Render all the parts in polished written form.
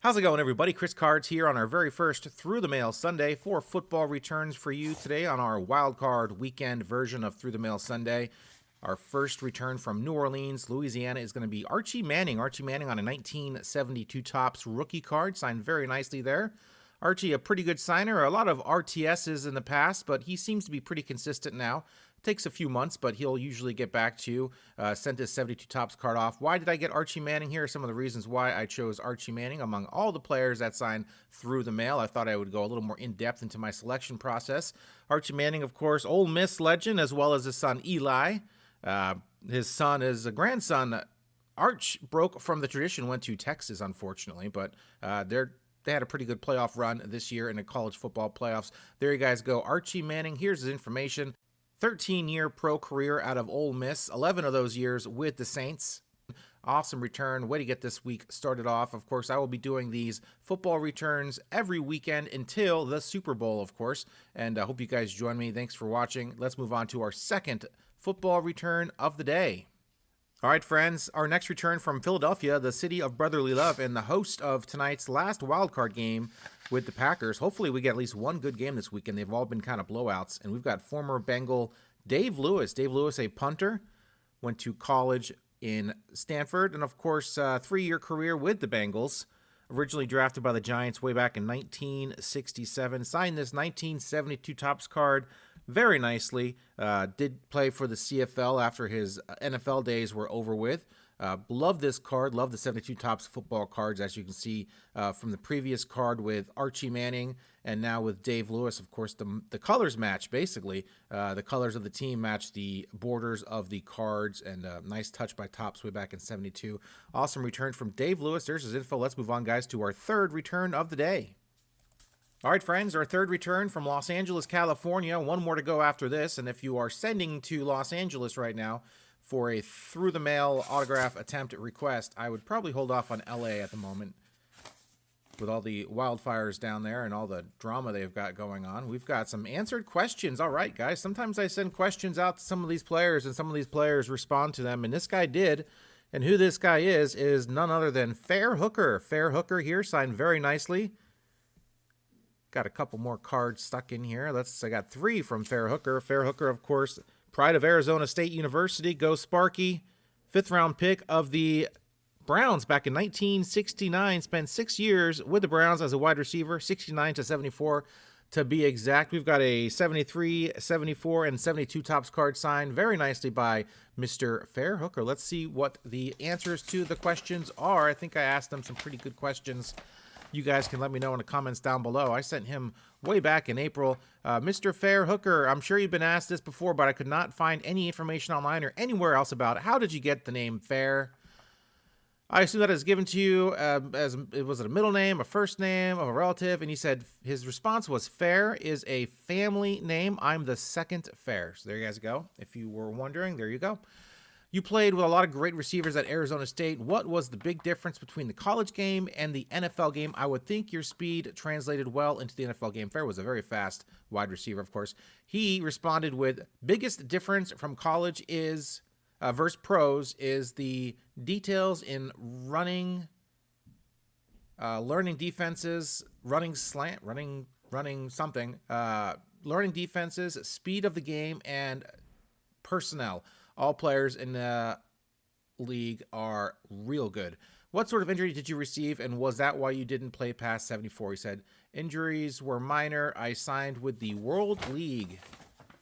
How's it going, everybody? Chris Cards here on our very first Through the Mail Sunday. 4 football returns for you today on our Wildcard weekend version of Through the Mail Sunday. Our first return from New Orleans, Louisiana, is going to be Archie Manning. Archie Manning on a 1972 Topps rookie card, signed very nicely there. Archie, a pretty good signer. A lot of RTSs in the past, but he seems to be pretty consistent now. Takes a few months, but he'll usually get back to you. Sent his 72 Topps card off. Why did I get Archie Manning? Here are some of the reasons why I chose Archie Manning among all the players that signed through the mail. I thought I would go a little more in-depth into my selection process. Archie Manning, of course, Ole Miss legend, as well as his son Eli. His son is a grandson. Arch broke from the tradition, went to Texas, unfortunately, but they had a pretty good playoff run this year in the college football playoffs. There you guys go. Archie Manning, here's his information. 13-year pro career out of Ole Miss, 11 of those years with the Saints. Awesome return. Way to get this week started off. Of course, I will be doing these football returns every weekend until the Super Bowl, of course. And I hope you guys join me. Thanks for watching. Let's move on to our second football return of the day. All right, friends, our next return from Philadelphia, the city of brotherly love, and the host of tonight's last wildcard game with the Packers. Hopefully we get at least one good game this weekend. They've all been kind of blowouts. And we've got former Bengal Dave Lewis. Dave Lewis, a punter, went to college in Stanford, and of course, 3-year career with the Bengals. Originally drafted by the Giants way back in 1967. Signed this 1972 Topps card very nicely. Did play for the CFL after his NFL days were over with. Love this card. Love the 72 Topps football cards, as you can see from the previous card with Archie Manning and now with Dave Lewis. Of course, the colors match, basically. The colors of the team match the borders of the cards, and nice touch by Topps way back in 72. Awesome return from Dave Lewis. There's his info. Let's move on, guys, to our third return of the day. All right, friends, our third return from Los Angeles, California. One more to go after this, and if you are sending to Los Angeles right now for a through-the-mail autograph attempt request, I would probably hold off on LA at the moment with all the wildfires down there and all the drama they've got going on. We've got some answered questions. All right, guys, sometimes I send questions out to some of these players, and some of these players respond to them, and this guy did. And who this guy is none other than Fair Hooker. Fair Hooker here, signed very nicely. Got a couple more cards stuck in here. I got 3 from Fair Hooker. Fair Hooker, of course, pride of Arizona State University. Go Sparky. 5th-round pick of the Browns back in 1969. Spent 6 years with the Browns as a wide receiver, 69 to 74 to be exact. We've got a 73, 74, and 72 Topps card signed very nicely by Mr. Fair Hooker. Let's see what the answers to the questions are. I think I asked them some pretty good questions. You guys can let me know in the comments down below. I sent him way back in April. Mr. Fair Hooker, I'm sure you've been asked this before, but I could not find any information online or anywhere else about it. How did you get the name Fair? I assume that is given to you was it a middle name, a first name of a relative? And he said his response was Fair is a family name. I'm the second Fair. So there you guys go. If you were wondering, there you go. You played with a lot of great receivers at Arizona State. What was the big difference between the college game and the NFL game? I would think your speed translated well into the NFL game. Fair was a very fast wide receiver, of course. He responded with, biggest difference from college is, versus pros, is the details in running, learning defenses, running slant, running something, learning defenses, speed of the game, and personnel. All players in the league are real good. What sort of injury did you receive, and was that why you didn't play past 74? He said, injuries were minor. I signed with the World League,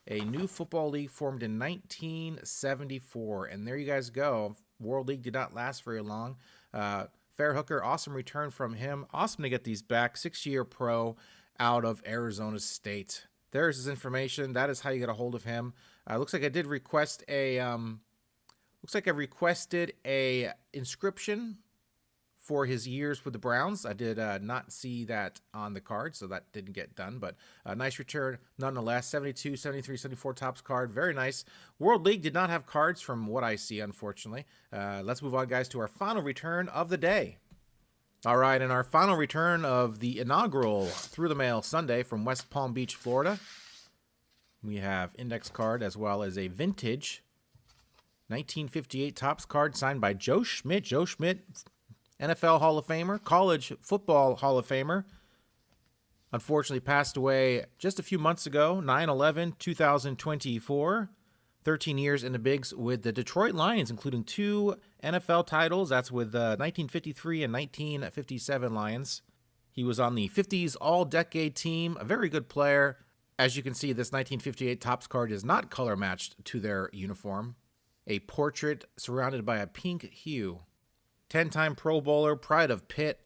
a new football league formed in 1974. And there you guys go. World League did not last very long. Fair Hooker, awesome return from him. Awesome to get these back. 6-year pro out of Arizona State. There's his information. That is how you get a hold of him. Looks like I did request a. Looks like I requested a inscription for his years with the Browns. I did not see that on the card, so that didn't get done. But a nice return nonetheless. 72, 73, 74 Topps card. Very nice. World League did not have cards from what I see, unfortunately. Let's move on, guys, to our final return of the day. All right, and our final return of the inaugural Through the Mail Sunday from West Palm Beach, Florida. We have index card as well as a vintage 1958 Topps card signed by Joe Schmidt. Joe Schmidt, NFL Hall of Famer, College Football Hall of Famer. Unfortunately passed away just a few months ago, 9/11/2024. 13 years in the bigs with the Detroit Lions, including 2 NFL titles. That's with 1953 and 1957 Lions. He was on the 50s All-Decade team, a very good player. As you can see, this 1958 Topps card is not color matched to their uniform. A portrait surrounded by a pink hue. 10-time Pro Bowler, pride of Pitt.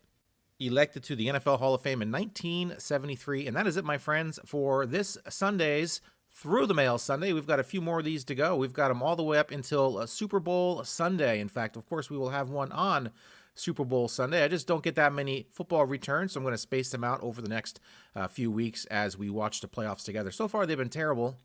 Elected to the NFL Hall of Fame in 1973. And that is it, my friends, for this Sunday's Through the Mail Sunday. We've got a few more of these to go. We've got them all the way up until Super Bowl Sunday. In fact, of course, we will have one on Super Bowl Sunday. I just don't get that many football returns, so I'm going to space them out over the next few weeks as we watch the playoffs together. So far, they've been terrible.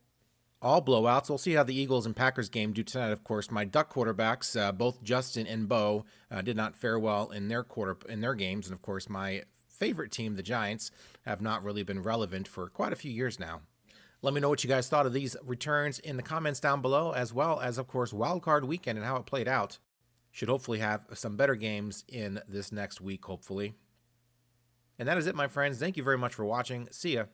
All blowouts. We'll see how the Eagles and Packers game do tonight. Of course, my Duck quarterbacks, both Justin and Bo, did not fare well in their games. And of course, my favorite team, the Giants, have not really been relevant for quite a few years now. Let me know what you guys thought of these returns in the comments down below, as well as, of course, Wildcard weekend and how it played out. Should hopefully have some better games in this next week, hopefully. And that is it, my friends. Thank you very much for watching. See ya.